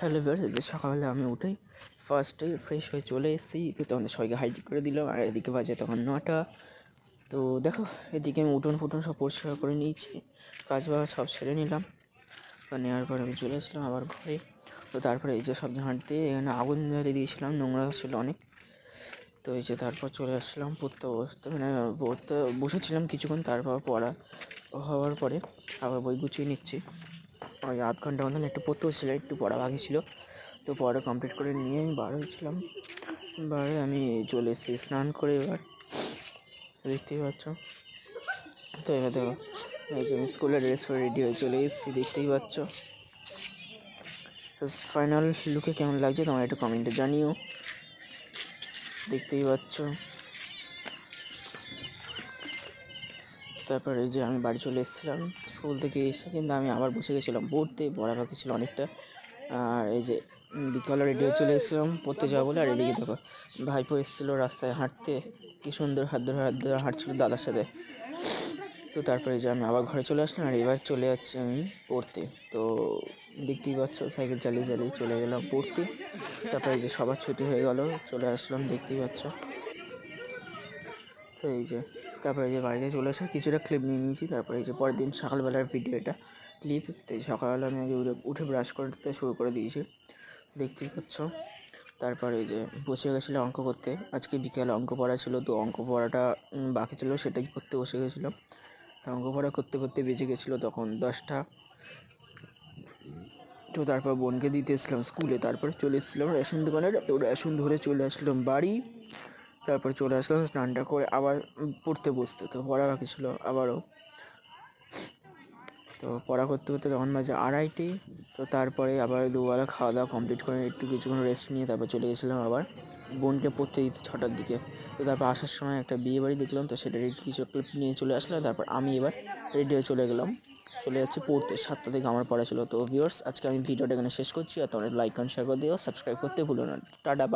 Hello viewers, যে সকালবেলা আমি উঠেই ফার্স্টে ফ্রেশ হয়ে চলে এসেছি। তো তখন সবাইকে হাইড করে দিলাম, আর এদিকে বাজে তখন 9টা। তো দেখো, এদিকে আমি উঠোন ফুটন সব পরিষ্কার করে নিয়েছি, কাজ বাজ সব সেরে নিলাম। নেওয়ার পর আমি চলে আসলাম আবার ঘরে। তো তারপরে এই যে সবজি হাঁটতে এখানে আগুন জ্বালিয়ে দিয়েছিলাম, নোংরা ছিল অনেক। তো এই যে তারপর চলে আসলাম পড়তে বসেছিলাম কিছুক্ষণ, তারপর পড়া হওয়ার পরে আবার বই গুছিয়ে নিচ্ছি। ওই আধ ঘন্টা মতন একটু পড়তে হচ্ছিলো, একটু পড়া বাকি ছিল। তো পড়া কমপ্লিট করে নিয়ে আমি বার হয়েছিলাম। বারে আমি চলে এসেছি স্নান করে, এবার দেখতেই পাচ্ছ। তো এবার দেখো, এই যে আমি স্কুলের ড্রেস পরে রেডি হয়ে চলে এসেছি, দেখতেই পাচ্ছ। তো ফাইনাল লুকে কেমন লাগছে তোমার একটু কমেন্টে জানিও, দেখতেই পাচ্ছ। তারপরে এই যে আমি বাড়ি চলে এসেছিলাম স্কুল থেকে এসে, কিন্তু আমি আবার বসে গেছিলাম পড়তে, পড়া বাকি ছিল অনেকটা। আর এই যে বিকালে রেডি হয়ে চলে এসেছিলাম পড়তে যাবো বলে। আর এদিকে দেখো, ভাইপো এসেছিলো রাস্তায় হাঁটতে, কি সুন্দর হাত ধরে হাঁটছিল দাদার সাথে। তো তারপরে যে আমি আবার ঘরে চলে আসলাম, আর এবার চলে যাচ্ছি আমি পড়তে। তো দেখতেই পাচ্ছ, সাইকেল চালিয়ে চালিয়ে চলে গেলাম পড়তে। তারপরে এই যে সবার ছুটি হয়ে গেল, চলে আসলাম, দেখতেই পাচ্ছ। তো এই যে তারপরে এই যে বাড়িতে চলে এসে কিছুটা ক্লিপ নিয়ে নিয়েছি। তারপরে এই যে পরের দিন সকালবেলার ভিডিও এটা ক্লিপ। তো সকালবেলা আমি আগে উঠে ব্রাশ করতে শুরু করে দিয়েছি, দেখতেই পাচ্ছ। তারপরে এই যে বসে গেছিলো অঙ্ক করতে, আজকে বিকেলে অঙ্ক পড়া ছিল। তো অঙ্ক পড়াটা বাকি ছিল, সেটাই করতে বসে গেছিলাম। তো অঙ্ক পড়া করতে করতে বেজে গেছিলো তখন 10টা। তো তারপর বোনকে দিতে এসেছিলাম স্কুলে, তারপরে চলে এসেছিলাম রেশন দোকানে। তো রেশন ধরে চলে আসলাম বাড়ি। তারপর চলে আসলাম স্নানটা করে আবার পড়তে বসতে। তো পড়া বাকি ছিল আবারও। তো পড়া করতে করতে তখন বাজে 2:30। তো তারপরে আবার দুবেলা খাওয়া দাওয়া কমপ্লিট করে একটু কিছুক্ষণ রেস্ট নিয়ে তারপর চলে গেছিলাম আবার বোনকে পড়তে দিতে 6টার দিকে। তো তারপর আসার সময় একটা বিয়ে বাড়ি দেখলাম, তো সেটা কিছু ক্লিপ নিয়ে চলে আসলাম। তারপর আমি এবার রেডি হয়ে চলে যাচ্ছি পড়তে। 7টা থেকে আমার পড়া ছিল। তো ভিউয়ার্স, আজকে আমি ভিডিওটা এখানে শেষ করছি। আর তোমরা লাইক কমেন্ট শেয়ার করে দিও, সাবস্ক্রাইব করতে ভুলো না। Tata, by.